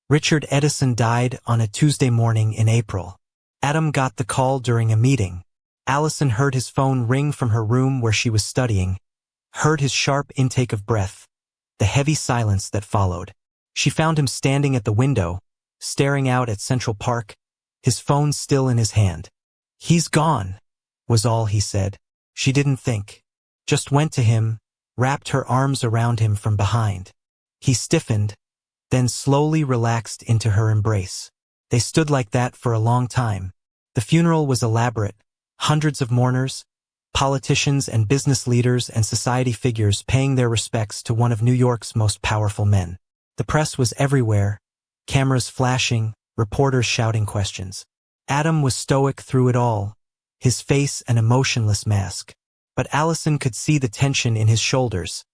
Richard Edison died on a Tuesday morning in April. Adam got the call during a meeting. Allison heard his phone ring from her room where she was studying, heard his sharp intake of breath, the heavy silence that followed. She found him standing at the window, staring out at Central Park, his phone still in his hand. "He's gone," was all he said. She didn't think. Just went to him, wrapped her arms around him from behind. He stiffened, then slowly relaxed into her embrace. They stood like that for a long time. The funeral was elaborate. Hundreds of mourners, politicians and business leaders and society figures paying their respects to one of New York's most powerful men. The press was everywhere, cameras flashing, reporters shouting questions. Adam was stoic through it all, his face an emotionless mask. But Allison could see the tension in his shoulders,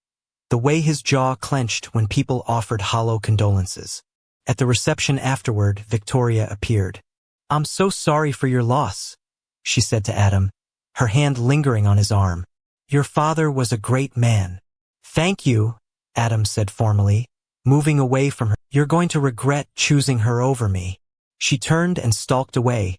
the way his jaw clenched when people offered hollow condolences. At the reception afterward, Victoria appeared. "I'm so sorry for your loss," she said to Adam, her hand lingering on his arm. "Your father was a great man." "Thank you," Adam said formally, moving away from her. "You're going to regret choosing her over me." She turned and stalked away,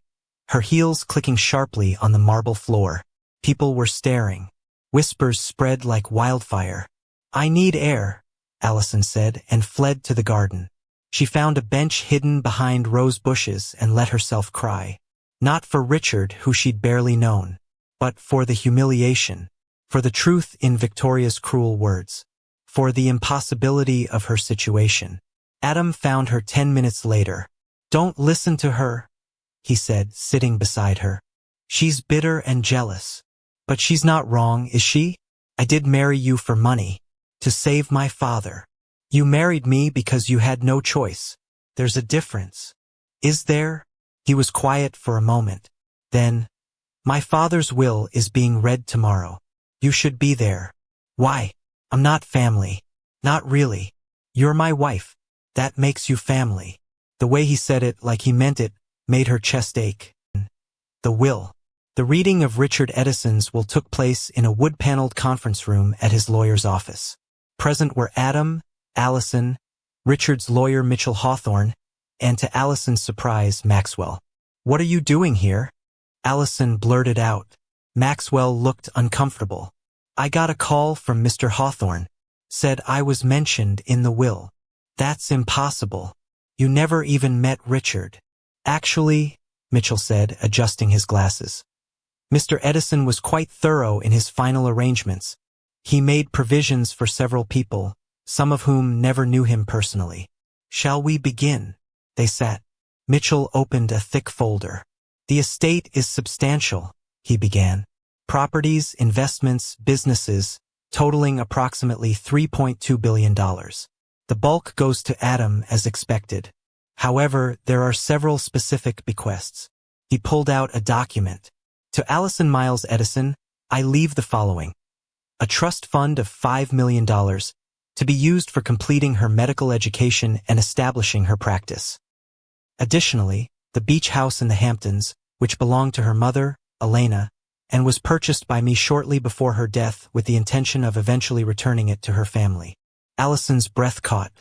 her heels clicking sharply on the marble floor. People were staring. Whispers spread like wildfire. "I need air," Allison said, and fled to the garden. She found a bench hidden behind rose bushes and let herself cry. Not for Richard, who she'd barely known, but for the humiliation, for the truth in Victoria's cruel words, for the impossibility of her situation. Adam found her 10 minutes later. "Don't listen to her," he said, sitting beside her. "She's bitter and jealous. But she's not wrong, is she? I did marry you for money, to save my father. You married me because you had no choice. There's a difference." "Is there?" He was quiet for a moment. Then, "My father's will is being read tomorrow. You should be there." "Why? I'm not family." "Not really. You're my wife. That makes you family." The way he said it, like he meant it, made her chest ache. The will. The reading of Richard Edison's will took place in a wood-paneled conference room at his lawyer's office. Present were Adam, Allison, Richard's lawyer Mitchell Hawthorne, and to Allison's surprise, Maxwell. "What are you doing here?" Allison blurted out. Maxwell looked uncomfortable. "I got a call from Mr. Hawthorne. Said I was mentioned in the will." "That's impossible. You never even met Richard." "Actually," Mitchell said, adjusting his glasses, "Mr. Edison was quite thorough in his final arrangements. He made provisions for several people, some of whom never knew him personally." "Shall we begin?" They sat. Mitchell opened a thick folder. "The estate is substantial," he began. "Properties, investments, businesses, totaling approximately $3.2 billion. The bulk goes to Adam as expected. However, there are several specific bequests." He pulled out a document. "To Allison Miles Edison, I leave the following. A trust fund of $5 million to be used for completing her medical education and establishing her practice. Additionally, the beach house in the Hamptons, which belonged to her mother, Elena, and was purchased by me shortly before her death with the intention of eventually returning it to her family." Allison's breath caught.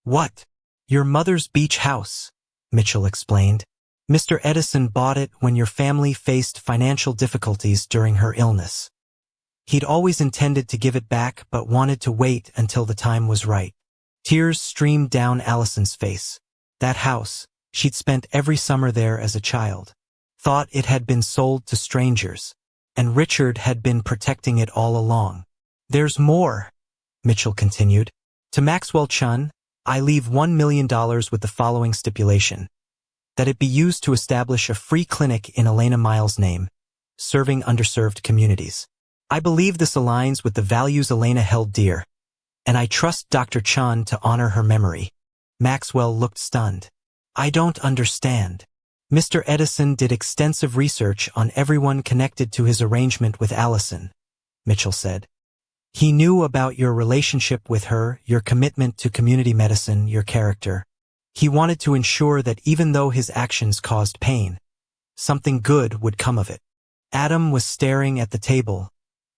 "What? Your mother's beach house?" Mitchell explained. "Mr. Edison bought it when your family faced financial difficulties during her illness. He'd always intended to give it back but wanted to wait until the time was right." Tears streamed down Allison's face. That house, she'd spent every summer there as a child. Thought it had been sold to strangers. And Richard had been protecting it all along. "There's more," Mitchell continued. "To Maxwell Chun, I leave $1 million with the following stipulation. That it be used to establish a free clinic in Elena Miles' name, serving underserved communities. I believe this aligns with the values Elena held dear, and I trust Dr. Chun to honor her memory." Maxwell looked stunned. "I don't understand." "Mr. Edison did extensive research on everyone connected to his arrangement with Allison," Mitchell said. "He knew about your relationship with her, your commitment to community medicine, your character. He wanted to ensure that even though his actions caused pain, something good would come of it." Adam was staring at the table,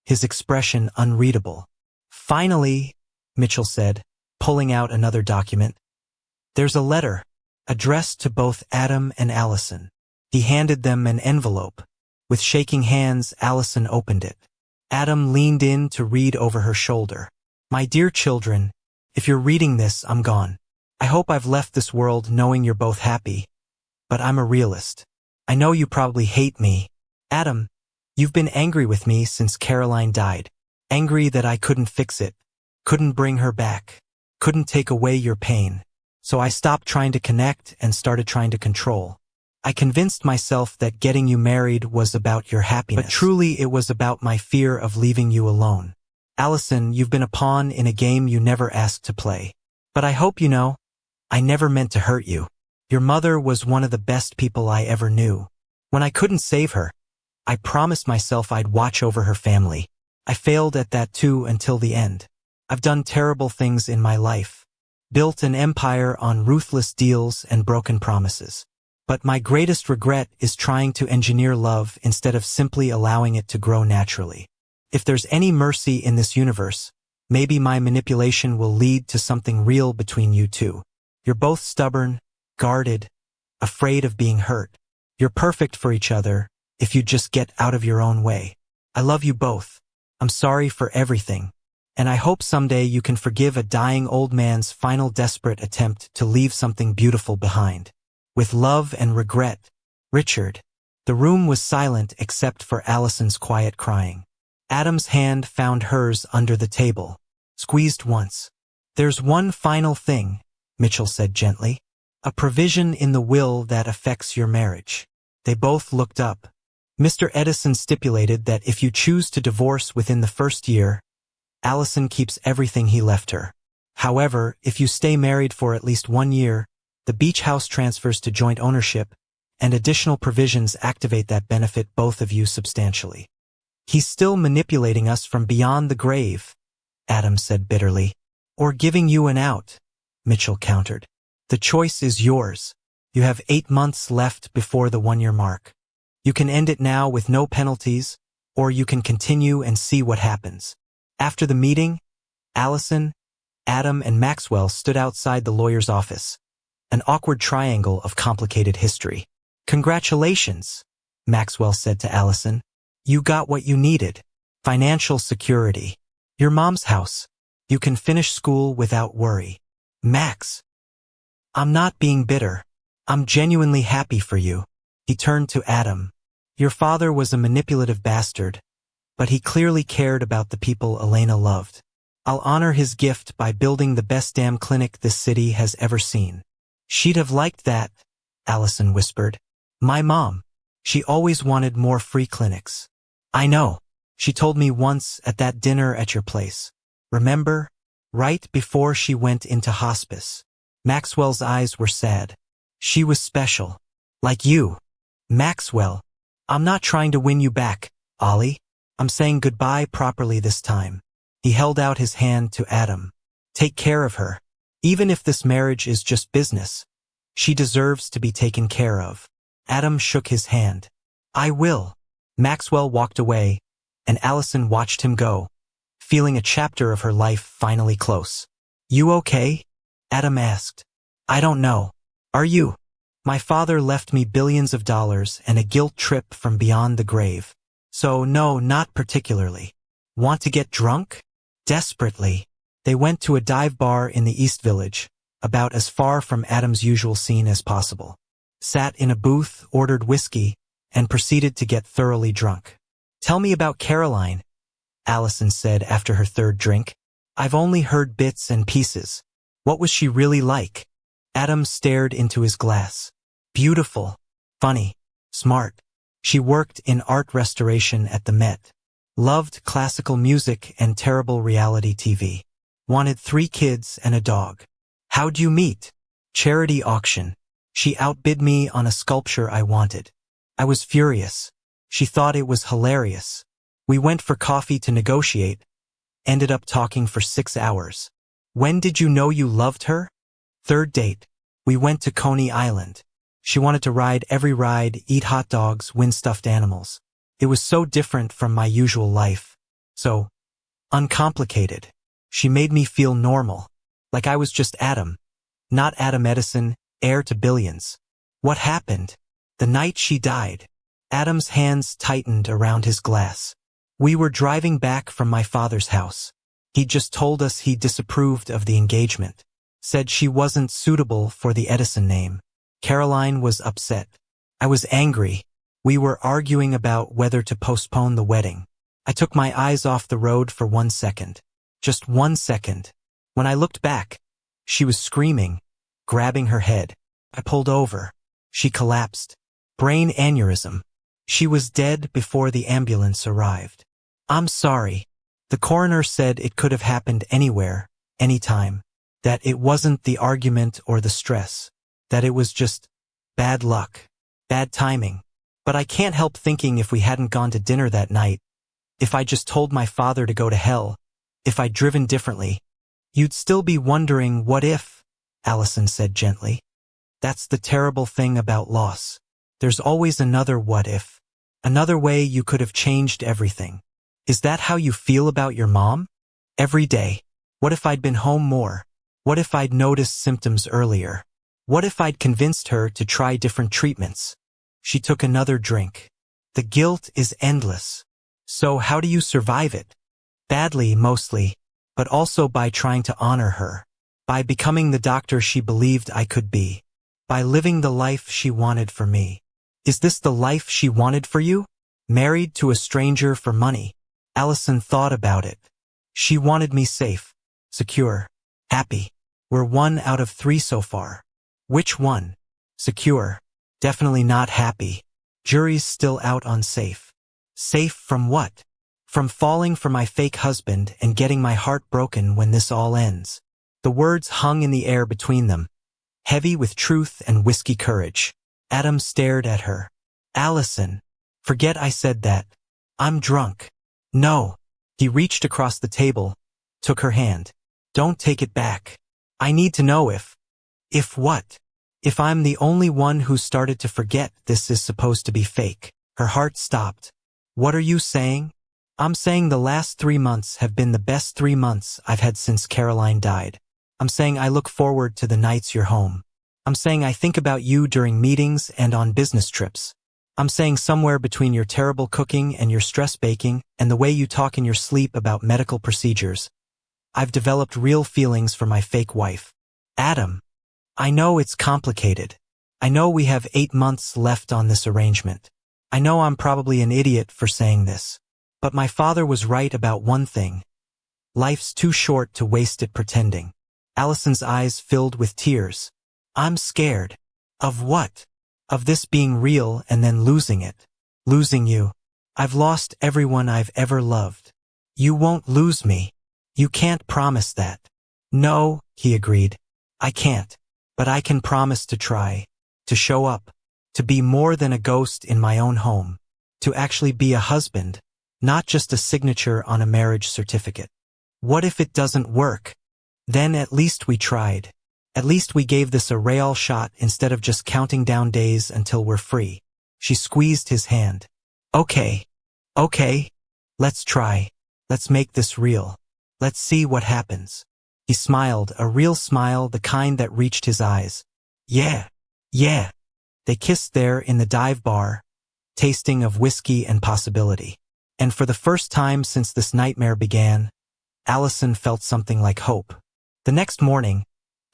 his expression unreadable. "Finally," Mitchell said, pulling out another document, "there's a letter addressed to both Adam and Allison. He handed them an envelope. With shaking hands, Allison opened it. Adam leaned in to read over her shoulder. My dear children, if you're reading this, I'm gone. I hope I've left this world knowing you're both happy. But I'm a realist. I know you probably hate me. Adam, you've been angry with me since Caroline died. Angry that I couldn't fix it, couldn't bring her back, couldn't take away your pain. So I stopped trying to connect and started trying to control. I convinced myself that getting you married was about your happiness. But truly it was about my fear of leaving you alone. Allison, you've been a pawn in a game you never asked to play. But I hope you know, I never meant to hurt you. Your mother was one of the best people I ever knew. When I couldn't save her, I promised myself I'd watch over her family. I failed at that too until the end. I've done terrible things in my life. Built an empire on ruthless deals and broken promises. But my greatest regret is trying to engineer love instead of simply allowing it to grow naturally. If there's any mercy in this universe, maybe my manipulation will lead to something real between you two. You're both stubborn, guarded, afraid of being hurt. You're perfect for each other if you just get out of your own way. I love you both. I'm sorry for everything. And I hope someday you can forgive a dying old man's final desperate attempt to leave something beautiful behind. With love and regret, Richard. The room was silent except for Allison's quiet crying. Adam's hand found hers under the table, squeezed once. There's one final thing, Mitchell said gently. A provision in the will that affects your marriage. They both looked up. Mr. Edison stipulated that if you choose to divorce within the first year, Allison keeps everything he left her. However, if you stay married for at least 1 year, the beach house transfers to joint ownership, and additional provisions activate that benefit both of you substantially. He's still manipulating us from beyond the grave, Adam said bitterly. Or giving you an out, Mitchell countered. The choice is yours. You have 8 months left before the 1-year mark. You can end it now with no penalties, or you can continue and see what happens. After the meeting, Allison, Adam, and Maxwell stood outside the lawyer's office. An awkward triangle of complicated history. Congratulations, Maxwell said to Allison. You got what you needed. Financial security. Your mom's house. You can finish school without worry. Max. I'm not being bitter. I'm genuinely happy for you. He turned to Adam. Your father was a manipulative bastard, but he clearly cared about the people Elena loved. I'll honor his gift by building the best damn clinic this city has ever seen. She'd have liked that, Allison whispered. My mom. She always wanted more free clinics. I know. She told me once at that dinner at your place. Remember? Right before she went into hospice. Maxwell's eyes were sad. She was special. Like you. Maxwell. I'm not trying to win you back, Ollie. I'm saying goodbye properly this time. He held out his hand to Adam. Take care of her. Even if this marriage is just business, she deserves to be taken care of. Adam shook his hand. I will. Maxwell walked away, and Allison watched him go, feeling a chapter of her life finally close. You okay? Adam asked. I don't know. Are you? My father left me billions of dollars and a guilt trip from beyond the grave. So no, not particularly. Want to get drunk? Desperately. They went to a dive bar in the East Village, about as far from Adam's usual scene as possible. Sat in a booth, ordered whiskey, and proceeded to get thoroughly drunk. Tell me about Caroline, Allison said after her third drink. I've only heard bits and pieces. What was she really like? Adam stared into his glass. Beautiful, funny, smart. She worked in art restoration at the Met. Loved classical music and terrible reality TV. Wanted 3 kids and a dog. How'd you meet? Charity auction. She outbid me on a sculpture I wanted. I was furious. She thought it was hilarious. We went for coffee to negotiate. Ended up talking for 6 hours. When did you know you loved her? 3rd date. We went to Coney Island. She wanted to ride every ride, eat hot dogs, win stuffed animals. It was so different from my usual life. So uncomplicated. She made me feel normal. Like I was just Adam. Not Adam Edison, heir to billions. What happened? The night she died. Adam's hands tightened around his glass. We were driving back from my father's house. He just told us he disapproved of the engagement. Said she wasn't suitable for the Edison name. Caroline was upset. I was angry. We were arguing about whether to postpone the wedding. I took my eyes off the road for 1 second. Just 1 second. When I looked back, she was screaming, grabbing her head. I pulled over. She collapsed. Brain aneurysm. She was dead before the ambulance arrived. I'm sorry. The coroner said it could have happened anywhere, anytime. That it wasn't the argument or the stress. That it was just bad luck. Bad timing. But I can't help thinking if we hadn't gone to dinner that night, if I just told my father to go to hell, if I'd driven differently, you'd still be wondering what if, Allison said gently. That's the terrible thing about loss. There's always another what if. Another way you could have changed everything. Is that how you feel about your mom? Every day. What if I'd been home more? What if I'd noticed symptoms earlier? What if I'd convinced her to try different treatments? She took another drink. The guilt is endless. So how do you survive it? Badly, mostly, but also by trying to honor her. By becoming the doctor she believed I could be. By living the life she wanted for me. Is this the life she wanted for you? Married to a stranger for money. Allison thought about it. She wanted me safe, secure, happy. We're 1 out of 3 so far. Which one? Secure. Definitely not happy. Jury's still out on safe. Safe from what? From falling for my fake husband and getting my heart broken when this all ends. The words hung in the air between them, heavy with truth and whiskey courage. Adam stared at her. Allison. Forget I said that. I'm drunk. No. He reached across the table, took her hand. Don't take it back. I need to know if. If what? If I'm the only one who started to forget this is supposed to be fake. Her heart stopped. What are you saying? I'm saying the last 3 months have been the best 3 months I've had since Caroline died. I'm saying I look forward to the nights you're home. I'm saying I think about you during meetings and on business trips. I'm saying somewhere between your terrible cooking and your stress baking and the way you talk in your sleep about medical procedures, I've developed real feelings for my fake wife. Adam. I know it's complicated. I know we have 8 months left on this arrangement. I know I'm probably an idiot for saying this. But my father was right about one thing. Life's too short to waste it pretending. Allison's eyes filled with tears. I'm scared. Of what? Of this being real and then losing it. Losing you. I've lost everyone I've ever loved. You won't lose me. You can't promise that. No, he agreed. I can't. But I can promise to try. To show up. To be more than a ghost in my own home. To actually be a husband. Not just a signature on a marriage certificate. What if it doesn't work? Then at least we tried. At least we gave this a real shot instead of just counting down days until we're free. She squeezed his hand. Okay. Okay. Let's try. Let's make this real. Let's see what happens. He smiled, a real smile, the kind that reached his eyes. Yeah. Yeah. They kissed there in the dive bar, tasting of whiskey and possibility. And for the first time since this nightmare began, Allison felt something like hope. The next morning,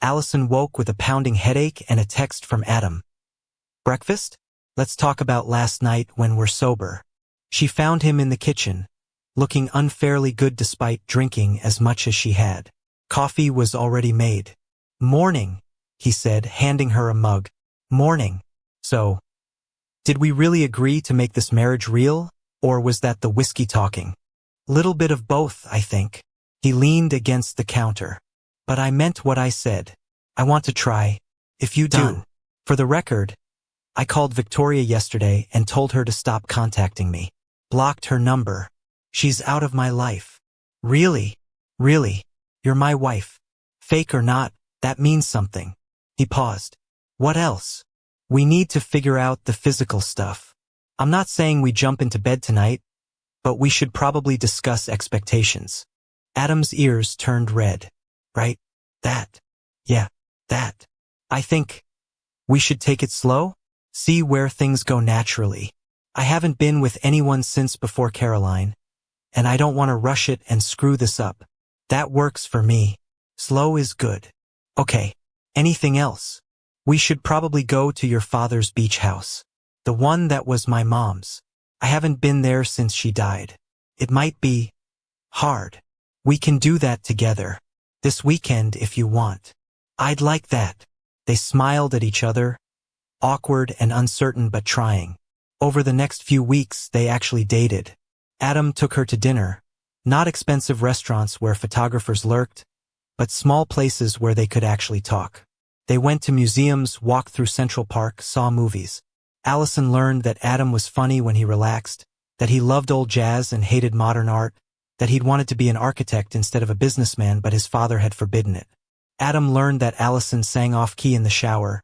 Allison woke with a pounding headache and a text from Adam. Breakfast? Let's talk about last night when we're sober. She found him in the kitchen, looking unfairly good despite drinking as much as she had. Coffee was already made. Morning, he said, handing her a mug. Morning. So, did we really agree to make this marriage real, or was that the whiskey talking? Little bit of both, I think. He leaned against the counter. But I meant what I said. I want to try. If you do. For the record, I called Victoria yesterday and told her to stop contacting me. Blocked her number. She's out of my life. Really? Really? You're my wife. Fake or not, that means something. He paused. What else? We need to figure out the physical stuff. I'm not saying we jump into bed tonight, but we should probably discuss expectations. Adam's ears turned red. Right? That. Yeah, that. I think We should take it slow? See where things go naturally. I haven't been with anyone since before Caroline, and I don't want to rush it and screw this up. That works for me. Slow is good. Okay. Anything else? We should probably go to your father's beach house. The one that was my mom's. I haven't been there since she died. It might be hard. We can do that together. This weekend if you want. I'd like that. They smiled at each other, awkward and uncertain but trying. Over the next few weeks, they actually dated. Adam took her to dinner, not expensive restaurants where photographers lurked, but small places where they could actually talk. They went to museums, walked through Central Park, saw movies. Allison learned that Adam was funny when he relaxed, that he loved old jazz and hated modern art, that he'd wanted to be an architect instead of a businessman but his father had forbidden it. Adam learned that Allison sang off-key in the shower,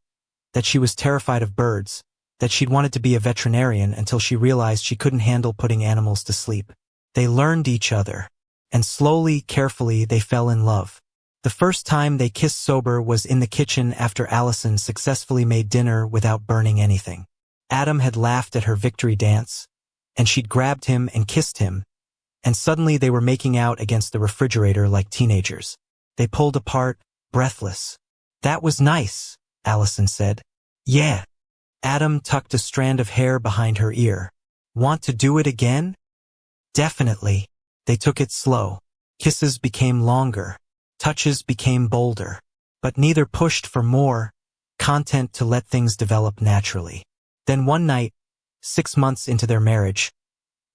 that she was terrified of birds, that she'd wanted to be a veterinarian until she realized she couldn't handle putting animals to sleep. They learned each other, and slowly, carefully, they fell in love. The first time they kissed sober was in the kitchen after Allison successfully made dinner without burning anything. Adam had laughed at her victory dance, and she'd grabbed him and kissed him, and suddenly they were making out against the refrigerator like teenagers. They pulled apart, breathless. That was nice, Allison said. Yeah. Adam tucked a strand of hair behind her ear. Want to do it again? Definitely. They took it slow. Kisses became longer. Touches became bolder. But neither pushed for more, content to let things develop naturally. Then one night, 6 months into their marriage,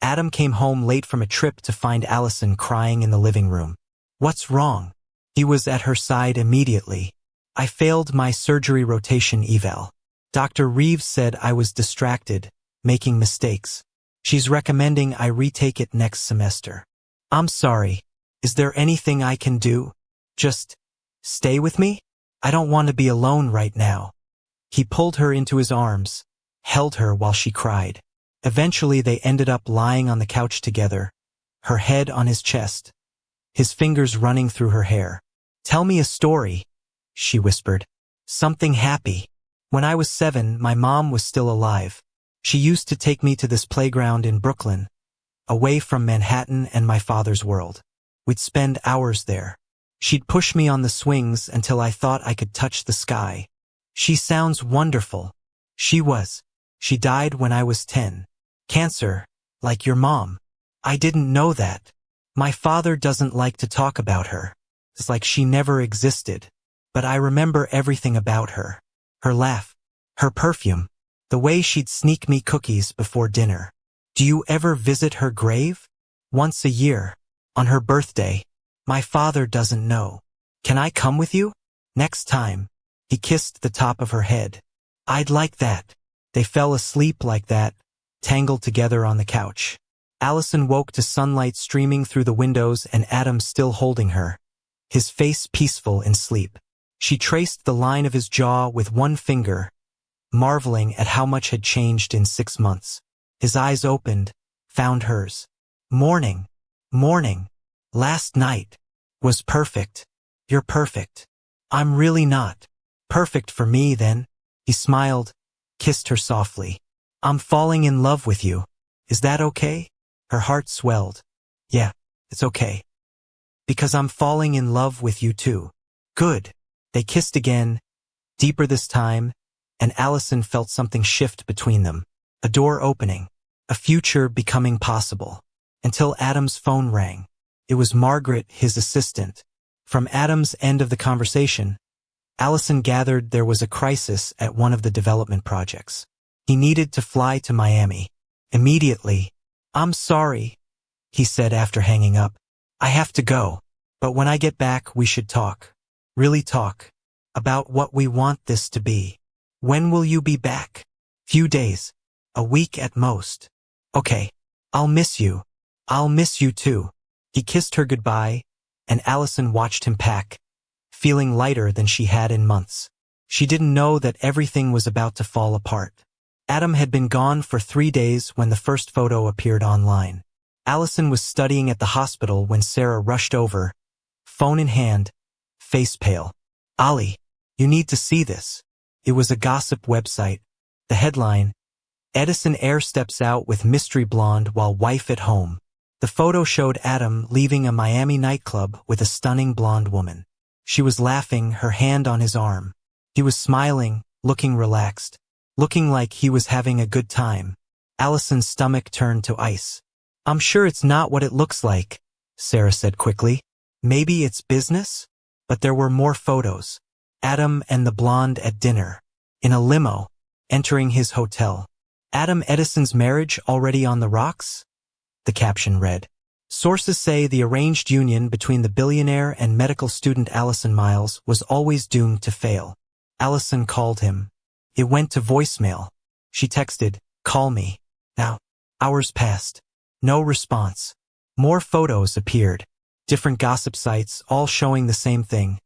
Adam came home late from a trip to find Allison crying in the living room. What's wrong? He was at her side immediately. I failed my surgery rotation eval. Dr. Reeves said I was distracted, making mistakes. She's recommending I retake it next semester. I'm sorry. Is there anything I can do? Just stay with me? I don't want to be alone right now. He pulled her into his arms, held her while she cried. Eventually they ended up lying on the couch together, her head on his chest, his fingers running through her hair. Tell me a story, she whispered. Something happy. When I was 7, my mom was still alive. She used to take me to this playground in Brooklyn, away from Manhattan and my father's world. We'd spend hours there. She'd push me on the swings until I thought I could touch the sky. She sounds wonderful. She was. She died when I was 10. Cancer, like your mom. I didn't know that. My father doesn't like to talk about her. It's like she never existed. But I remember everything about her. Her laugh, her perfume, the way she'd sneak me cookies before dinner. Do you ever visit her grave? Once a year, on her birthday. My father doesn't know. Can I come with you? Next time. He kissed the top of her head. I'd like that. They fell asleep like that, tangled together on the couch. Allison woke to sunlight streaming through the windows and Adam still holding her, his face peaceful in sleep. She traced the line of his jaw with one finger, marveling at how much had changed in 6 months. His eyes opened, found hers. Morning. Last night was perfect. You're perfect. I'm really not. Perfect for me, then. He smiled, kissed her softly. I'm falling in love with you. Is that okay? Her heart swelled. Yeah, it's okay. Because I'm falling in love with you too. Good. They kissed again, deeper this time, and Allison felt something shift between them. A door opening. A future becoming possible. Until Adam's phone rang. It was Margaret, his assistant. From Adam's end of the conversation, Allison gathered there was a crisis at one of the development projects. He needed to fly to Miami. Immediately. I'm sorry, he said after hanging up. I have to go. But when I get back, we should talk. Really talk. About what we want this to be. When will you be back? Few days. A week at most. Okay. I'll miss you. I'll miss you too. He kissed her goodbye, and Allison watched him pack, feeling lighter than she had in months. She didn't know that everything was about to fall apart. Adam had been gone for 3 days when the first photo appeared online. Allison was studying at the hospital when Sarah rushed over, phone in hand, face pale. Ollie, you need to see this. It was a gossip website. The headline, Edison heir steps out with mystery blonde while wife at home. The photo showed Adam leaving a Miami nightclub with a stunning blonde woman. She was laughing, her hand on his arm. He was smiling, looking relaxed, looking like he was having a good time. Allison's stomach turned to ice. I'm sure it's not what it looks like, Sarah said quickly. Maybe it's business? But there were more photos. Adam and the blonde at dinner, in a limo, entering his hotel. Adam Edison's marriage already on the rocks? The caption read. Sources say the arranged union between the billionaire and medical student Allison Miles was always doomed to fail. Allison called him. It went to voicemail. She texted, "Call me." Now, hours passed. No response. More photos appeared. Different gossip sites, all showing the same thing.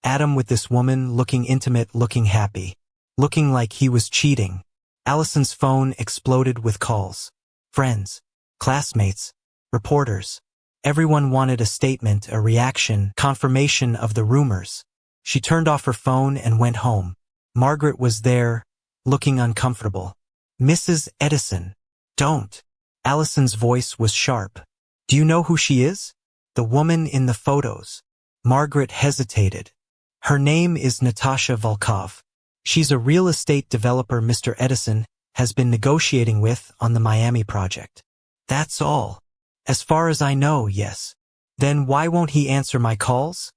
Adam with this woman, looking intimate, looking happy. Looking like he was cheating. Allison's phone exploded with calls. Friends, classmates, reporters. Everyone wanted a statement, a reaction, confirmation of the rumors. She turned off her phone and went home. Margaret was there, looking uncomfortable. Mrs. Edison. Don't. Allison's voice was sharp. Do you know who she is? The woman in the photos. Margaret hesitated. Her name is Natasha Volkov. She's a real estate developer Mr. Edison has been negotiating with on the Miami project. That's all. As far as I know, yes. Then why won't he answer my calls?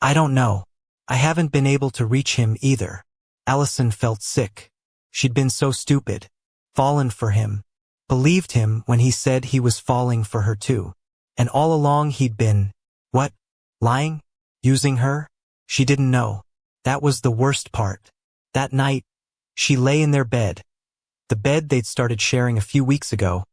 I don't know. I haven't been able to reach him either. Allison felt sick. She'd been so stupid. Fallen for him. Believed him when he said he was falling for her too. And all along he'd been, what? Lying? Using her? She didn't know. That was the worst part. That night, she lay in their bed. The bed they'd started sharing a few weeks ago,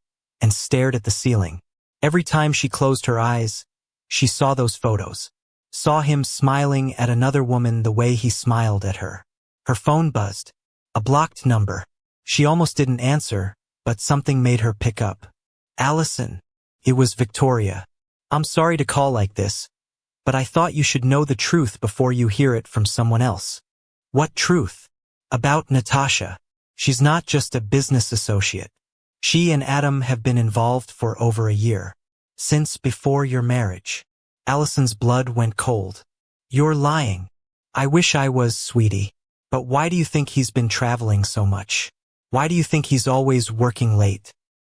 and stared at the ceiling. Every time she closed her eyes, she saw those photos. Saw him smiling at another woman the way he smiled at her. Her phone buzzed. A blocked number. She almost didn't answer, but something made her pick up. Allison. It was Victoria. I'm sorry to call like this, but I thought you should know the truth before you hear it from someone else. What truth? About Natasha. She's not just a business associate. She and Adam have been involved for over a year. Since before your marriage. Allison's blood went cold. You're lying. I wish I was, sweetie. But why do you think he's been traveling so much? Why do you think he's always working late?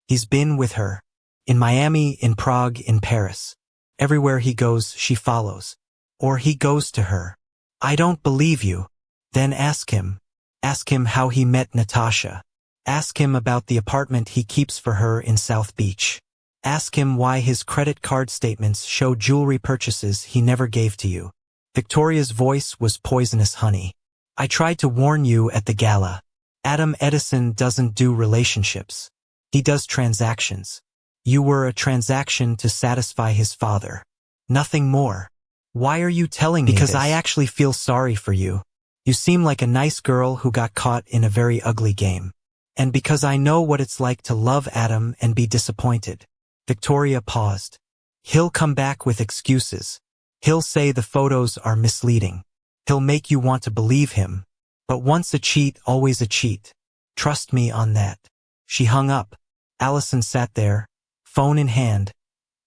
He's been with her. In Miami, in Prague, in Paris. Everywhere he goes, she follows. Or he goes to her. I don't believe you. Then ask him. Ask him how he met Natasha. Ask him about the apartment he keeps for her in South Beach. Ask him why his credit card statements show jewelry purchases he never gave to you. Victoria's voice was poisonous honey. I tried to warn you at the gala. Adam Edison doesn't do relationships. He does transactions. You were a transaction to satisfy his father. Nothing more. Why are you telling me this? Because I actually feel sorry for you. You seem like a nice girl who got caught in a very ugly game. And because I know what it's like to love Adam and be disappointed. Victoria paused. He'll come back with excuses. He'll say the photos are misleading. He'll make you want to believe him. But once a cheat, always a cheat. Trust me on that. She hung up. Allison sat there, phone in hand,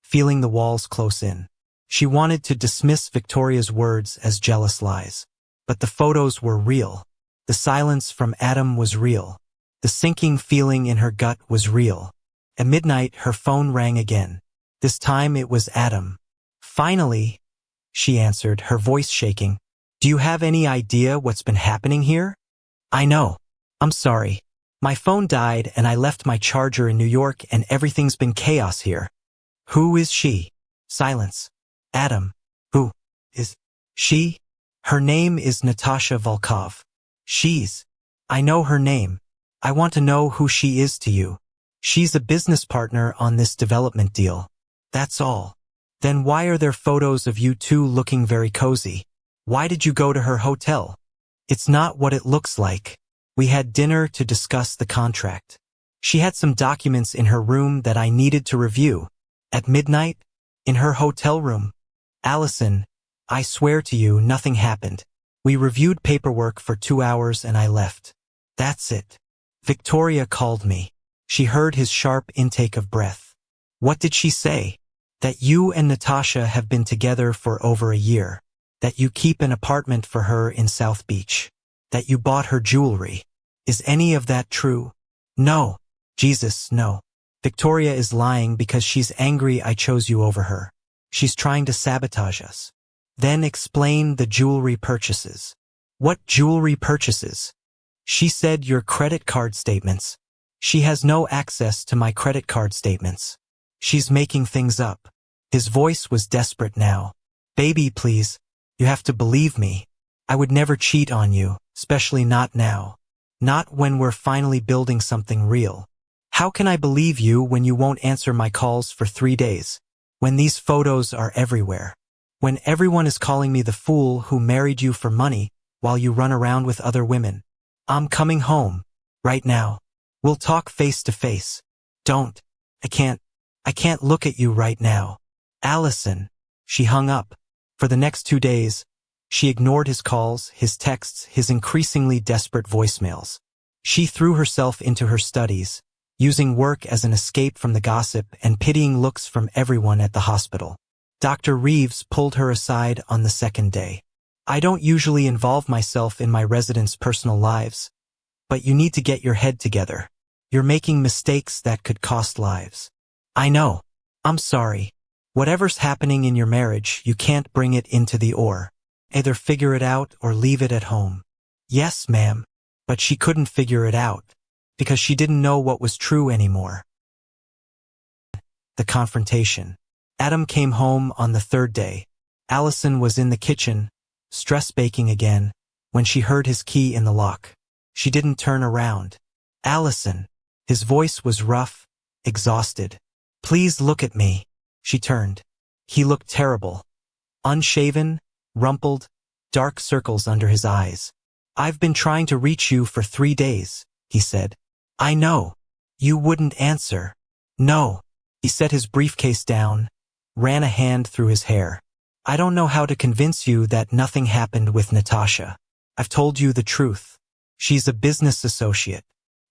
feeling the walls close in. She wanted to dismiss Victoria's words as jealous lies. But the photos were real. The silence from Adam was real. The sinking feeling in her gut was real. At midnight, her phone rang again. This time it was Adam. Finally, she answered, her voice shaking. Do you have any idea what's been happening here? I know. I'm sorry. My phone died and I left my charger in New York and everything's been chaos here. Who is she? Silence. Adam. Who is she? Her name is Natasha Volkov. I know her name. I want to know who she is to you. She's a business partner on this development deal. That's all. Then why are there photos of you two looking very cozy? Why did you go to her hotel? It's not what it looks like. We had dinner to discuss the contract. She had some documents in her room that I needed to review. At midnight? In her hotel room? Allison, I swear to you nothing happened. We reviewed paperwork for 2 hours and I left. That's it. Victoria called me. She heard his sharp intake of breath. What did she say? That you and Natasha have been together for over a year. That you keep an apartment for her in South Beach. That you bought her jewelry. Is any of that true? No. Jesus, no. Victoria is lying because she's angry I chose you over her. She's trying to sabotage us. Then explain the jewelry purchases. What jewelry purchases? She said your credit card statements. She has no access to my credit card statements. She's making things up. His voice was desperate now. Baby, please. You have to believe me. I would never cheat on you, especially not now. Not when we're finally building something real. How can I believe you when you won't answer my calls for 3 days? When these photos are everywhere? When everyone is calling me the fool who married you for money while you run around with other women? I'm coming home. Right now. We'll talk face to face. Don't. I can't look at you right now. Allison. She hung up. For the next 2 days, she ignored his calls, his texts, his increasingly desperate voicemails. She threw herself into her studies, using work as an escape from the gossip and pitying looks from everyone at the hospital. Dr. Reeves pulled her aside on the second day. I don't usually involve myself in my residents' personal lives, but you need to get your head together. You're making mistakes that could cost lives. I know. I'm sorry. Whatever's happening in your marriage, you can't bring it into the or. Either figure it out or leave it at home. Yes, ma'am. But she couldn't figure it out, because she didn't know what was true anymore. The confrontation. Adam came home on the third day. Allison was in the kitchen, stress baking again, when she heard his key in the lock. She didn't turn around. Allison. His voice was rough, exhausted. Please look at me. She turned. He looked terrible. Unshaven, rumpled, dark circles under his eyes. I've been trying to reach you for 3 days, he said. I know. You wouldn't answer. No. He set his briefcase down, ran a hand through his hair. I don't know how to convince you that nothing happened with Natasha. I've told you the truth. She's a business associate.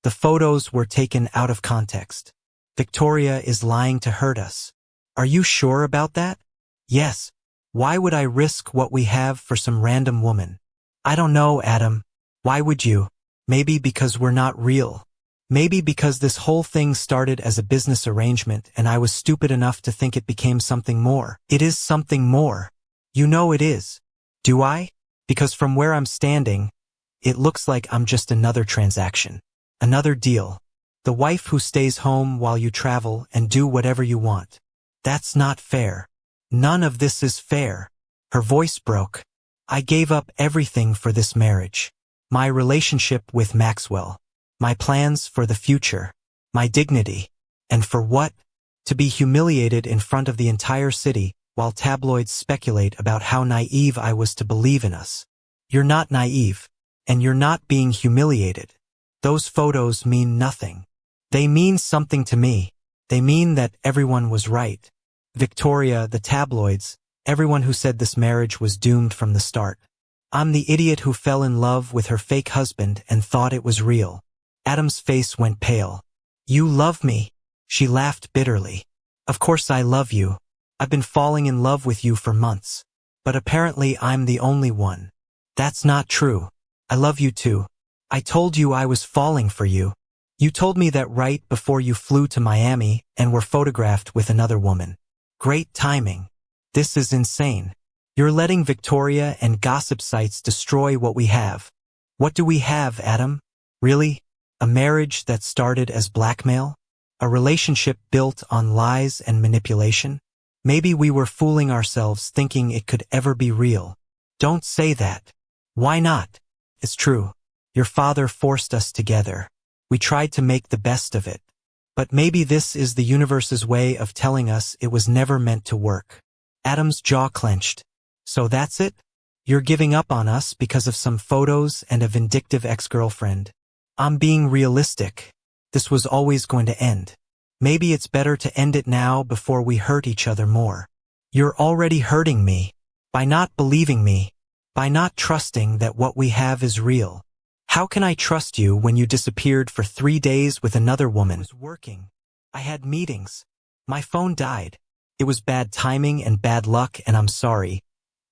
The photos were taken out of context. Victoria is lying to hurt us. Are you sure about that? Yes. Why would I risk what we have for some random woman? I don't know, Adam. Why would you? Maybe because we're not real. Maybe because this whole thing started as a business arrangement and I was stupid enough to think it became something more. It is something more. You know it is. Do I? Because from where I'm standing, it looks like I'm just another transaction. Another deal. The wife who stays home while you travel and do whatever you want. That's not fair. None of this is fair. Her voice broke. I gave up everything for this marriage. My relationship with Maxwell. My plans for the future. My dignity. And for what? To be humiliated in front of the entire city while tabloids speculate about how naive I was to believe in us. You're not naive. And you're not being humiliated. Those photos mean nothing. They mean something to me. They mean that everyone was right. Victoria, the tabloids, everyone who said this marriage was doomed from the start. I'm the idiot who fell in love with her fake husband and thought it was real. Adam's face went pale. You love me? She laughed bitterly. Of course I love you. I've been falling in love with you for months. But apparently I'm the only one. That's not true. I love you too. I told you I was falling for you. You told me that right before you flew to Miami and were photographed with another woman. Great timing. This is insane. You're letting Victoria and gossip sites destroy what we have. What do we have, Adam? Really? A marriage that started as blackmail? A relationship built on lies and manipulation? Maybe we were fooling ourselves thinking it could ever be real. Don't say that. Why not? It's true. Your father forced us together. We tried to make the best of it. But maybe this is the universe's way of telling us it was never meant to work. Adam's jaw clenched. So that's it? You're giving up on us because of some photos and a vindictive ex-girlfriend. I'm being realistic. This was always going to end. Maybe it's better to end it now before we hurt each other more. You're already hurting me. By not believing me. By not trusting that what we have is real. How can I trust you when you disappeared for 3 days with another woman? I was working. I had meetings. My phone died. It was bad timing and bad luck, and I'm sorry.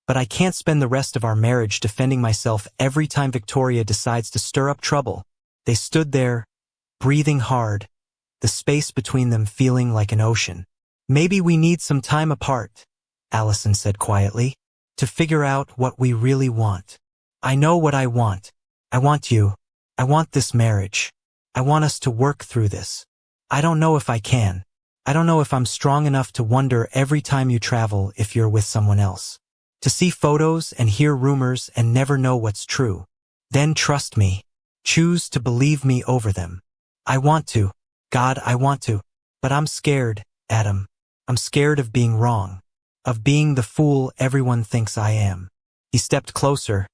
But I can't spend the rest of our marriage defending myself every time Victoria decides to stir up trouble. They stood there, breathing hard, the space between them feeling like an ocean. Maybe we need some time apart, Allison said quietly, to figure out what we really want. I know what I want. I want you. I want this marriage. I want us to work through this. I don't know if I can. I don't know if I'm strong enough to wonder every time you travel if you're with someone else. To see photos and hear rumors and never know what's true. Then trust me. Choose to believe me over them. I want to. God, I want to. But I'm scared, Adam. I'm scared of being wrong. Of being the fool everyone thinks I am. He stepped closer,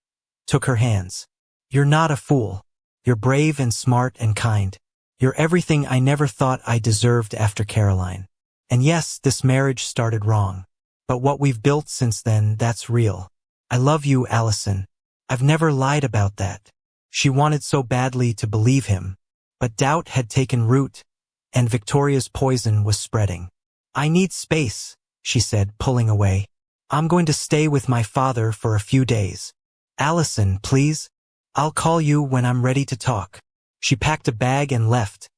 took her hands. You're not a fool. You're brave and smart and kind. You're everything I never thought I deserved after Caroline. And yes, this marriage started wrong. But what we've built since then, that's real. I love you, Allison. I've never lied about that. She wanted so badly to believe him. But doubt had taken root, and Victoria's poison was spreading. I need space, she said, pulling away. I'm going to stay with my father for a few days. Allison, please. I'll call you when I'm ready to talk. She packed a bag and left,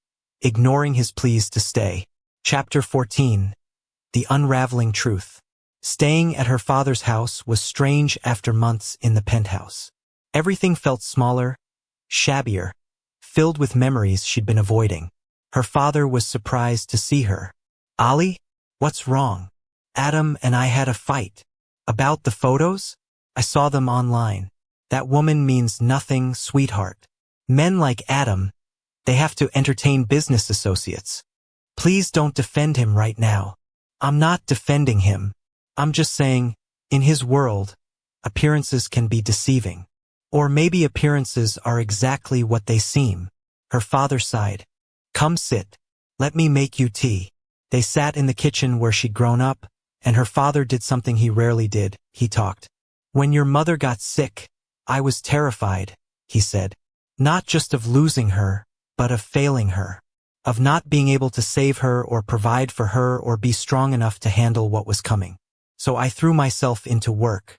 ignoring his pleas to stay. Chapter 14. The Unraveling Truth. Staying at her father's house was strange after months in the penthouse. Everything felt smaller, shabbier, filled with memories she'd been avoiding. Her father was surprised to see her. Ollie? What's wrong? Adam and I had a fight. About the photos? I saw them online. That woman means nothing, sweetheart. Men like Adam, they have to entertain business associates. Please don't defend him right now. I'm not defending him. I'm just saying, in his world, appearances can be deceiving. Or maybe appearances are exactly what they seem. Her father sighed. Come sit. Let me make you tea. They sat in the kitchen where she'd grown up, and her father did something he rarely did. He talked. When your mother got sick, I was terrified, he said. Not just of losing her, but of failing her. Of not being able to save her or provide for her or be strong enough to handle what was coming. So I threw myself into work,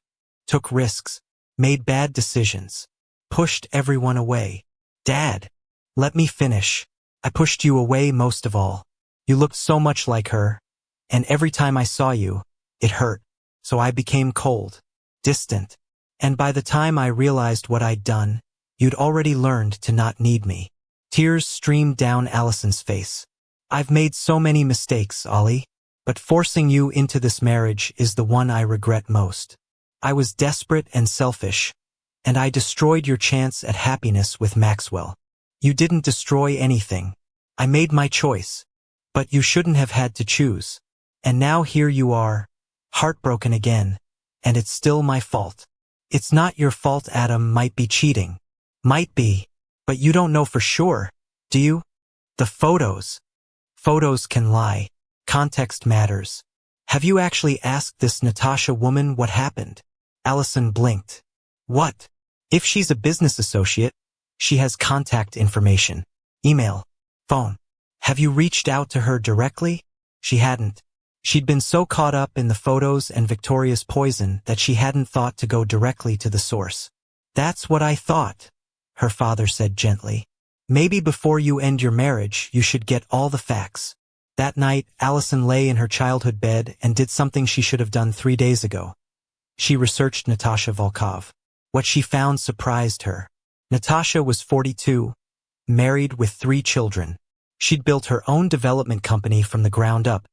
took risks, made bad decisions, pushed everyone away. Dad, let me finish. I pushed you away most of all. You looked so much like her, and every time I saw you, it hurt. So I became cold, distant. And by the time I realized what I'd done, you'd already learned to not need me. Tears streamed down Allison's face. I've made so many mistakes, Ollie, but forcing you into this marriage is the one I regret most. I was desperate and selfish, and I destroyed your chance at happiness with Maxwell. You didn't destroy anything. I made my choice, but you shouldn't have had to choose. And now here you are, heartbroken again, and it's still my fault. It's not your fault Adam might be cheating. Might be, but you don't know for sure, do you? The photos. Photos can lie. Context matters. Have you actually asked this Natasha woman what happened? Allison blinked. What? If she's a business associate, she has contact information. Email. Phone. Have you reached out to her directly? She hadn't. She'd been so caught up in the photos and Victoria's poison that she hadn't thought to go directly to the source. That's what I thought, her father said gently. Maybe before you end your marriage, you should get all the facts. That night, Allison lay in her childhood bed and did something she should have done 3 days ago. She researched Natasha Volkov. What she found surprised her. Natasha was 42, married with 3 children. She'd built her own development company from the ground up,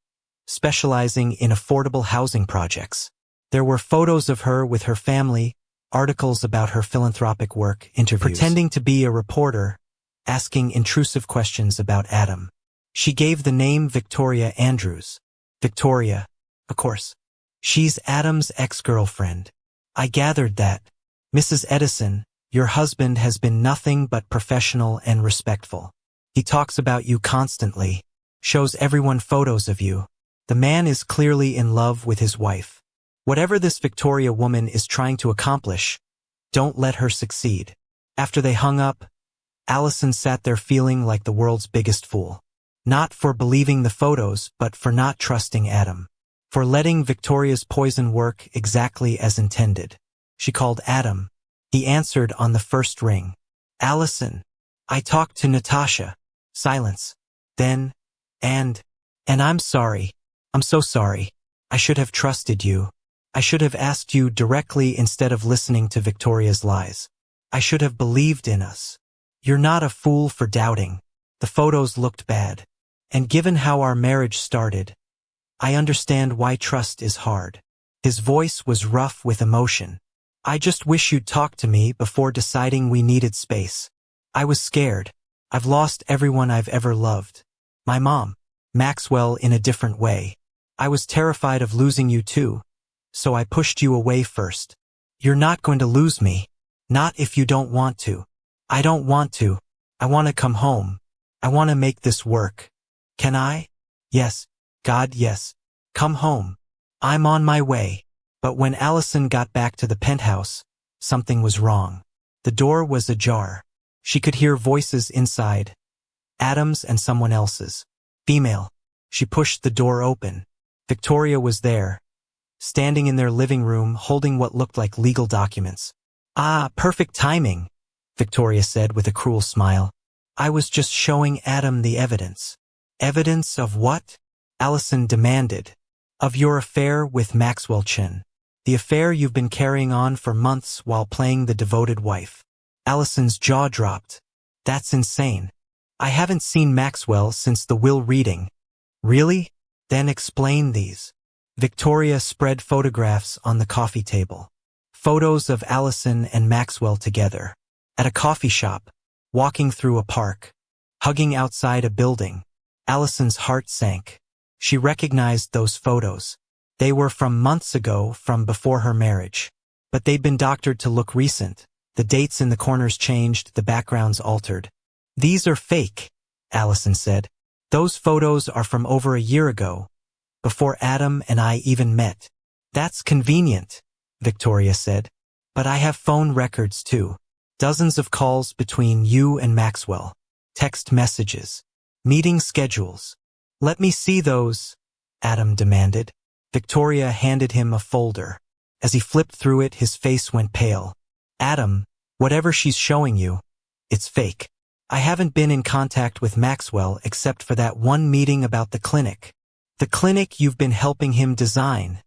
specializing in affordable housing projects. There were photos of her with her family, articles about her philanthropic work, interviews. Pretending to be a reporter, asking intrusive questions about Adam. She gave the name Victoria Andrews. Victoria, of course. She's Adam's ex-girlfriend. I gathered that. Mrs. Edison, your husband has been nothing but professional and respectful. He talks about you constantly, shows everyone photos of you. The man is clearly in love with his wife. Whatever this Victoria woman is trying to accomplish, Don't let her succeed. After they hung up, Allison sat there feeling like the world's biggest fool. Not for believing the photos, but for not trusting Adam. For letting Victoria's poison work exactly as intended. She called Adam. He answered on the first ring. Allison, I talked to Natasha. Silence. Then, and I'm sorry. I'm so sorry. I should have trusted you. I should have asked you directly instead of listening to Victoria's lies. I should have believed in us. You're not a fool for doubting. The photos looked bad. And given how our marriage started, I understand why trust is hard. His voice was rough with emotion. I just wish you'd talk to me before deciding we needed space. I was scared. I've lost everyone I've ever loved. My mom, Maxwell, in a different way. I was terrified of losing you too, so I pushed you away first. You're not going to lose me. Not if you don't want to. I don't want to. I want to come home. I want to make this work. Can I? Yes. God, yes. Come home. I'm on my way. But when Allison got back to the penthouse, something was wrong. The door was ajar. She could hear voices inside. Adam's and someone else's. Female. She pushed the door open. Victoria was there, standing in their living room holding what looked like legal documents. Ah, perfect timing, Victoria said with a cruel smile. I was just showing Adam the evidence. Evidence of what? Allison demanded. Of your affair with Maxwell Chin. The affair you've been carrying on for months while playing the devoted wife. Allison's jaw dropped. That's insane. I haven't seen Maxwell since the will reading. Really? Then explain these. Victoria spread photographs on the coffee table. Photos of Allison and Maxwell together. At a coffee shop. Walking through a park. Hugging outside a building. Allison's heart sank. She recognized those photos. They were from months ago, from before her marriage. But they'd been doctored to look recent. The dates in the corners changed, the backgrounds altered. These are fake, Allison said. Those photos are from over a year ago, before Adam and I even met. That's convenient, Victoria said. But I have phone records too. Dozens of calls between you and Maxwell. Text messages. Meeting schedules. Let me see those, Adam demanded. Victoria handed him a folder. As he flipped through it, his face went pale. Adam, whatever she's showing you, it's fake. I haven't been in contact with Maxwell except for that one meeting about the clinic. The clinic you've been helping him design,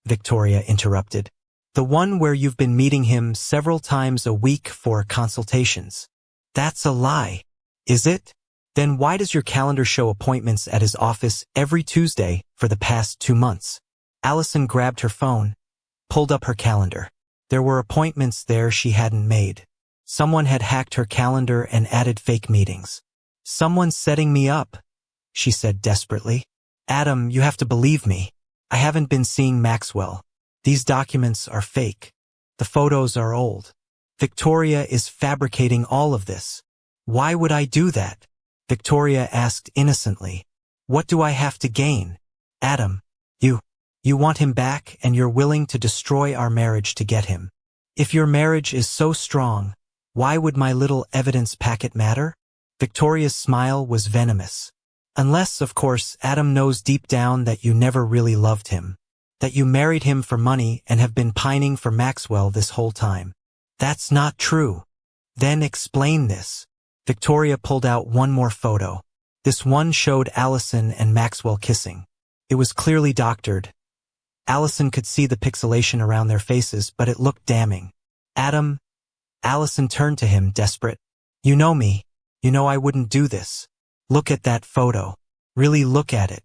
Victoria interrupted. The one where you've been meeting him several times a week for consultations. That's a lie, is it? Then why does your calendar show appointments at his office every Tuesday for the past 2 months? Allison grabbed her phone, pulled up her calendar. There were appointments there she hadn't made. Someone had hacked her calendar and added fake meetings. Someone's setting me up, she said desperately. Adam, you have to believe me. I haven't been seeing Maxwell. These documents are fake. The photos are old. Victoria is fabricating all of this. Why would I do that? Victoria asked innocently. What do I have to gain? Adam, you want him back and you're willing to destroy our marriage to get him. If your marriage is so strong, why would my little evidence packet matter? Victoria's smile was venomous. Unless, of course, Adam knows deep down that you never really loved him. That you married him for money and have been pining for Maxwell this whole time. That's not true. Then explain this. Victoria pulled out one more photo. This one showed Allison and Maxwell kissing. It was clearly doctored. Allison could see the pixelation around their faces, but it looked damning. Adam, Allison turned to him, desperate. You know me. You know I wouldn't do this. Look at that photo. Really look at it.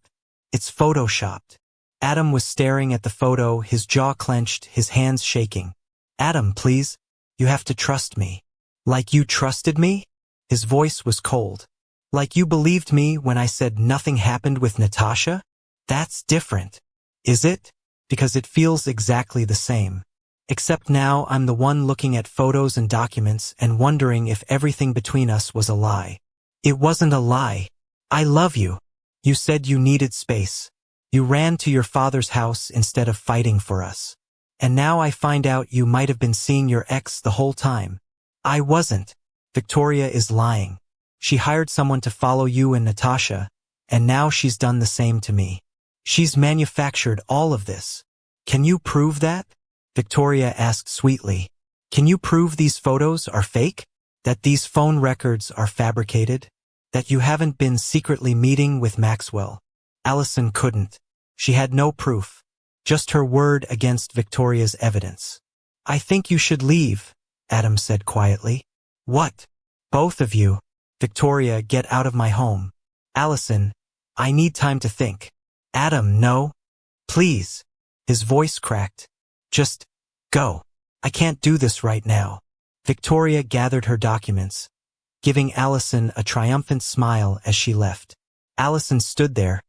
It's photoshopped. Adam was staring at the photo, his jaw clenched, his hands shaking. Adam, please. You have to trust me. Like you trusted me? His voice was cold. Like you believed me when I said nothing happened with Natasha? That's different. Is it? Because it feels exactly the same. Except now I'm the one looking at photos and documents and wondering if everything between us was a lie. It wasn't a lie. I love you. You said you needed space. You ran to your father's house instead of fighting for us. And now I find out you might have been seeing your ex the whole time. I wasn't. Victoria is lying. She hired someone to follow you and Natasha, and now she's done the same to me. She's manufactured all of this. Can you prove that? Victoria asked sweetly. Can you prove these photos are fake? That these phone records are fabricated? That you haven't been secretly meeting with Maxwell? Allison couldn't. She had no proof. Just her word against Victoria's evidence. I think you should leave, Adam said quietly. What? Both of you. Victoria, get out of my home. Allison, I need time to think. Adam, no. Please. His voice cracked. Just go. I can't do this right now. Victoria gathered her documents, giving Allison a triumphant smile as she left. Allison stood there,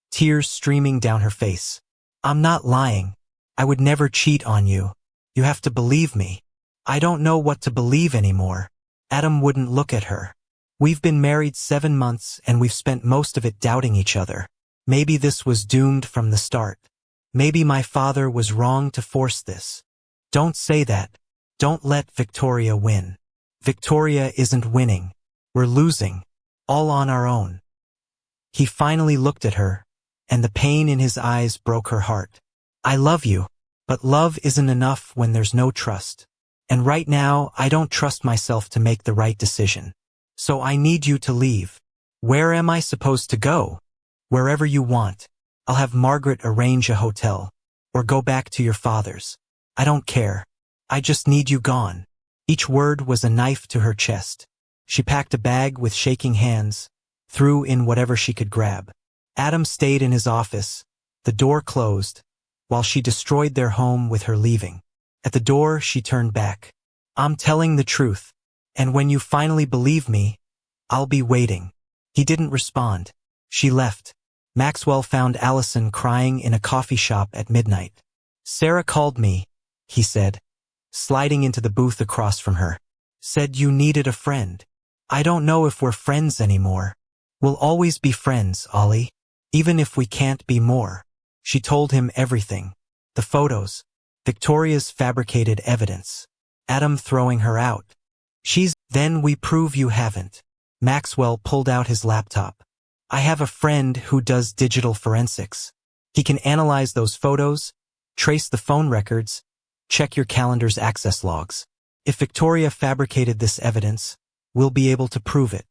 tears streaming down her face. I'm not lying. I would never cheat on you. You have to believe me. I don't know what to believe anymore. Adam wouldn't look at her. We've been married 7 months and we've spent most of it doubting each other. Maybe this was doomed from the start. Maybe my father was wrong to force this. Don't say that. Don't let Victoria win. Victoria isn't winning. We're losing. All on our own. He finally looked at her, and the pain in his eyes broke her heart. I love you, but love isn't enough when there's no trust. And right now, I don't trust myself to make the right decision. So I need you to leave. Where am I supposed to go? Wherever you want. I'll have Margaret arrange a hotel. Or go back to your father's. I don't care. I just need you gone. Each word was a knife to her chest. She packed a bag with shaking hands, threw in whatever she could grab. Adam stayed in his office, the door closed, while she destroyed their home with her leaving. At the door, she turned back. I'm telling the truth, and when you finally believe me, I'll be waiting. He didn't respond. She left. Maxwell found Allison crying in a coffee shop at midnight. Sarah called me, he said, sliding into the booth across from her. Said you needed a friend. I don't know if we're friends anymore. We'll always be friends, Ollie. Even if we can't be more. She told him everything. The photos. Victoria's fabricated evidence. Adam throwing her out. Then we prove you haven't. Maxwell pulled out his laptop. I have a friend who does digital forensics. He can analyze those photos, trace the phone records, check your calendar's access logs. If Victoria fabricated this evidence, we'll be able to prove it.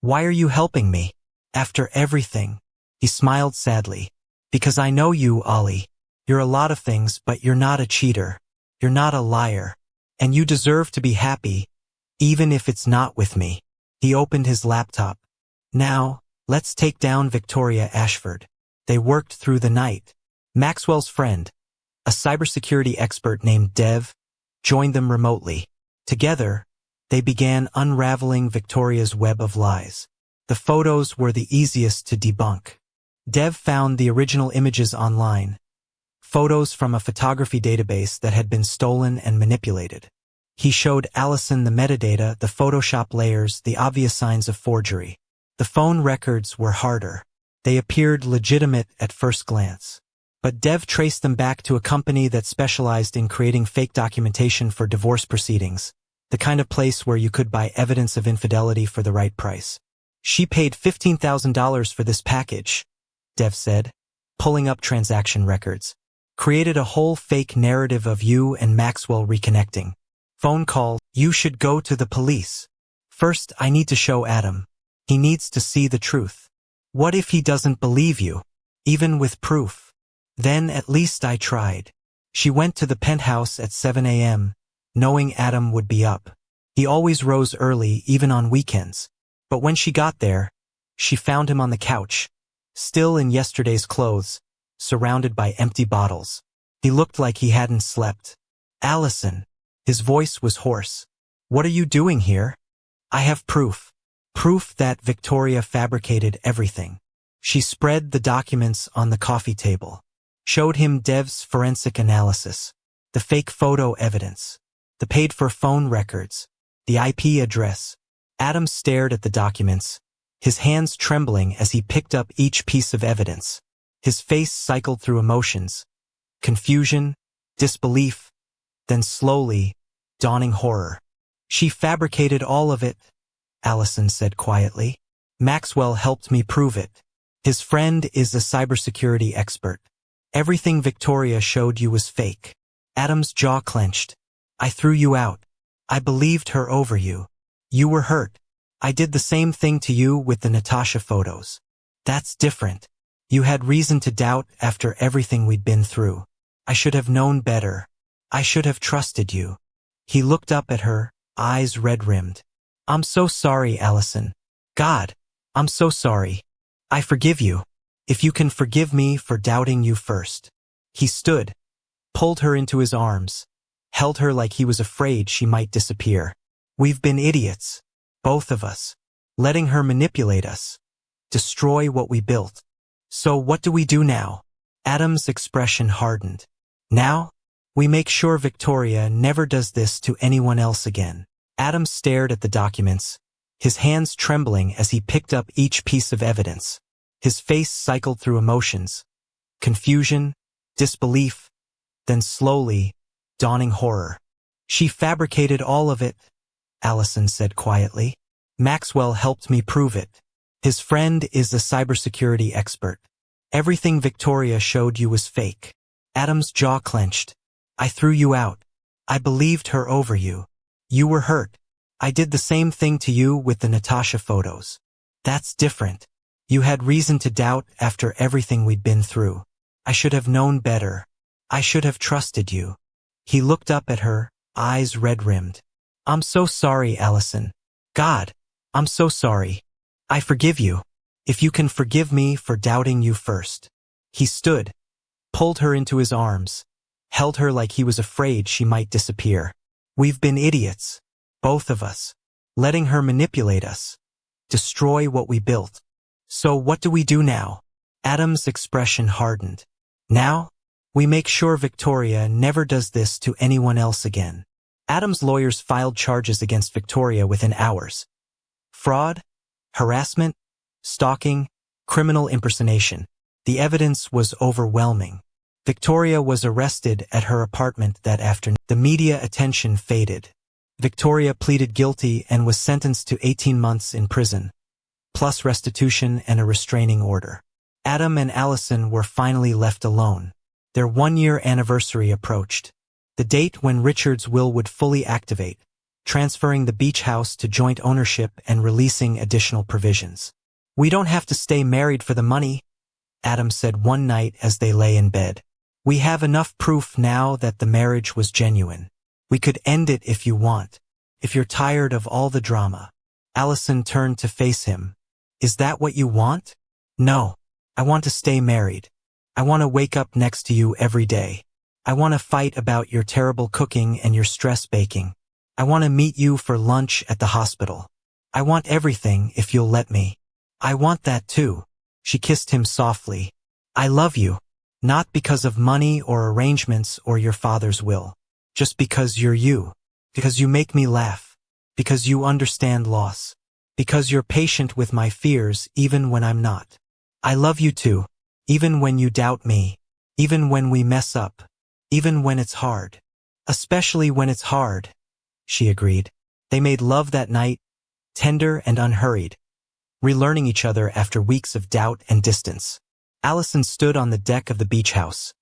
Why are you helping me? After everything. He smiled sadly. Because I know you, Ollie. You're a lot of things, but you're not a cheater. You're not a liar. And you deserve to be happy, even if it's not with me. He opened his laptop. Now, let's take down Victoria Ashford. They worked through the night. Maxwell's friend, a cybersecurity expert named Dev, joined them remotely. Together, they began unraveling Victoria's web of lies. The photos were the easiest to debunk. Dev found the original images online, photos from a photography database that had been stolen and manipulated. He showed Allison the metadata, the Photoshop layers, the obvious signs of forgery. The phone records were harder. They appeared legitimate at first glance. But Dev traced them back to a company that specialized in creating fake documentation for divorce proceedings, the kind of place where you could buy evidence of infidelity for the right price. She paid $15,000 for this package, Dev said, pulling up transaction records. Created a whole fake narrative of you and Maxwell reconnecting. Phone call, you should go to the police. First, I need to show Adam. He needs to see the truth. What if he doesn't believe you? Even with proof. Then at least I tried. She went to the penthouse at 7 a.m., knowing Adam would be up. He always rose early, even on weekends. But when she got there, she found him on the couch, still in yesterday's clothes, surrounded by empty bottles. He looked like he hadn't slept. Allison. His voice was hoarse. What are you doing here? I have proof. Proof that Victoria fabricated everything. She spread the documents on the coffee table. Showed him Dev's forensic analysis. The fake photo evidence. The paid-for phone records. The IP address. Adam stared at the documents, his hands trembling as he picked up each piece of evidence. His face cycled through emotions. Confusion, disbelief, then slowly, dawning horror. She fabricated all of it, Allison said quietly. Maxwell helped me prove it. His friend is a cybersecurity expert. Everything Victoria showed you was fake. Adam's jaw clenched. I threw you out. I believed her over you. You were hurt. I did the same thing to you with the Natasha photos. That's different. You had reason to doubt after everything we'd been through. I should have known better. I should have trusted you. He looked up at her, eyes red-rimmed. I'm so sorry, Allison. God, I'm so sorry. I forgive you. If you can forgive me for doubting you first. He stood, pulled her into his arms, held her like he was afraid she might disappear. We've been idiots, both of us, letting her manipulate us, destroy what we built. So what do we do now? Adam's expression hardened. Now, we make sure Victoria never does this to anyone else again. Adam stared at the documents, his hands trembling as he picked up each piece of evidence. His face cycled through emotions, confusion, disbelief, then slowly, dawning horror. She fabricated all of it, Allison said quietly. Maxwell helped me prove it. His friend is a cybersecurity expert. Everything Victoria showed you was fake. Adam's jaw clenched. I threw you out. I believed her over you. You were hurt. I did the same thing to you with the Natasha photos. That's different. You had reason to doubt after everything we'd been through. I should have known better. I should have trusted you. He looked up at her, eyes red-rimmed. I'm so sorry, Allison. God, I'm so sorry. I forgive you. If you can forgive me for doubting you first. He stood, pulled her into his arms, held her like he was afraid she might disappear. We've been idiots, both of us, letting her manipulate us, destroy what we built. So what do we do now? Adam's expression hardened. Now, we make sure Victoria never does this to anyone else again. Adam's lawyers filed charges against Victoria within hours. Fraud, harassment, stalking, criminal impersonation. The evidence was overwhelming. Victoria was arrested at her apartment that afternoon. The media attention faded. Victoria pleaded guilty and was sentenced to 18 months in prison, plus restitution and a restraining order. Adam and Allison were finally left alone. Their one-year anniversary approached, the date when Richard's will would fully activate, transferring the beach house to joint ownership and releasing additional provisions. We don't have to stay married for the money, Adam said one night as they lay in bed. We have enough proof now that the marriage was genuine. We could end it if you want, if you're tired of all the drama. Allison turned to face him. Is that what you want? No. I want to stay married. I want to wake up next to you every day. I want to fight about your terrible cooking and your stress baking. I want to meet you for lunch at the hospital. I want everything if you'll let me. I want that too. She kissed him softly. I love you. Not because of money or arrangements or your father's will. Just because you're you. Because you make me laugh. Because you understand loss. Because you're patient with my fears even when I'm not. I love you too. Even when you doubt me. Even when we mess up. Even when it's hard. Especially when it's hard, she agreed. They made love that night, tender and unhurried, relearning each other after weeks of doubt and distance. Allison stood on the deck of the beach house,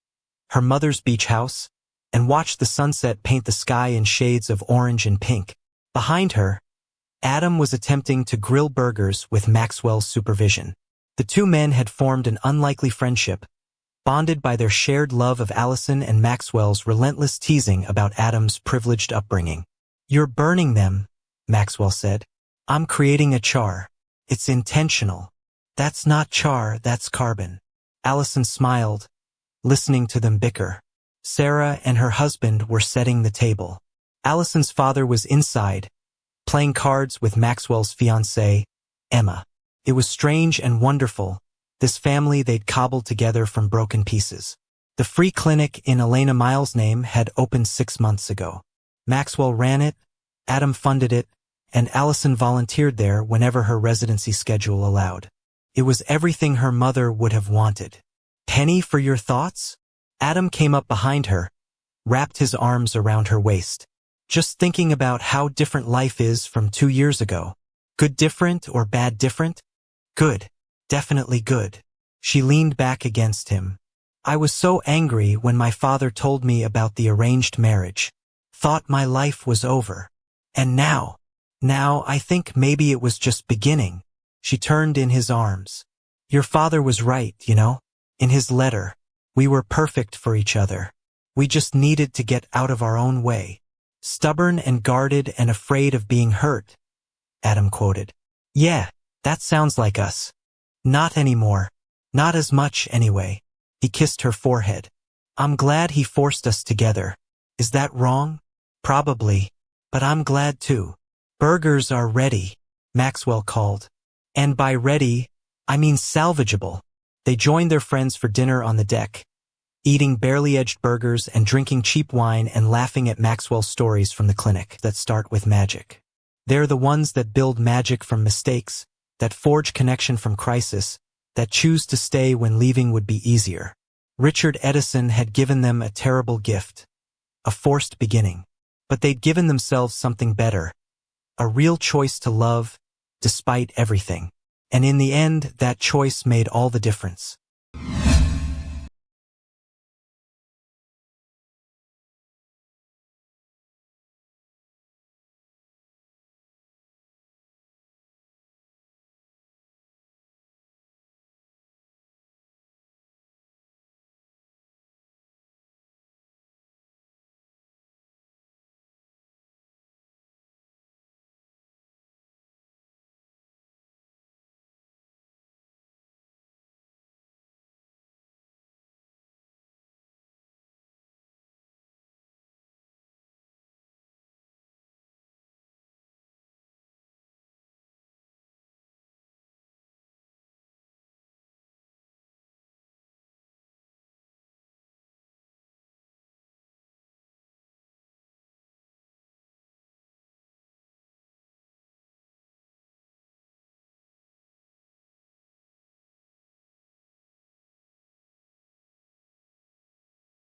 her mother's beach house, and watched the sunset paint the sky in shades of orange and pink. Behind her, Adam was attempting to grill burgers with Maxwell's supervision. The two men had formed an unlikely friendship, bonded by their shared love of Allison and Maxwell's relentless teasing about Adam's privileged upbringing. You're burning them, Maxwell said. I'm creating a char. It's intentional. That's not char, that's carbon. Allison smiled, listening to them bicker. Sarah and her husband were setting the table. Allison's father was inside, playing cards with Maxwell's fiancée, Emma. It was strange and wonderful, this family they'd cobbled together from broken pieces. The free clinic in Elena Miles' name had opened 6 months ago. Maxwell ran it, Adam funded it, and Allison volunteered there whenever her residency schedule allowed. It was everything her mother would have wanted. Penny for your thoughts? Adam came up behind her, wrapped his arms around her waist. Just thinking about how different life is from 2 years ago. Good different or bad different? Good. Definitely good. She leaned back against him. I was so angry when my father told me about the arranged marriage. Thought my life was over. And now I think maybe it was just beginning. She turned in his arms. Your father was right, you know? In his letter, we were perfect for each other. We just needed to get out of our own way. Stubborn and guarded and afraid of being hurt, Adam quoted. Yeah, that sounds like us. Not anymore. Not as much, anyway. He kissed her forehead. I'm glad he forced us together. Is that wrong? Probably. But I'm glad too. Burgers are ready, Maxwell called. And by ready, I mean salvageable. They joined their friends for dinner on the deck, eating barely-edged burgers and drinking cheap wine and laughing at Maxwell's stories from the clinic that start with magic. They're the ones that build magic from mistakes, that forge connection from crisis, that choose to stay when leaving would be easier. Richard Edison had given them a terrible gift, a forced beginning. But they'd given themselves something better, a real choice to love, despite everything. And in the end, that choice made all the difference.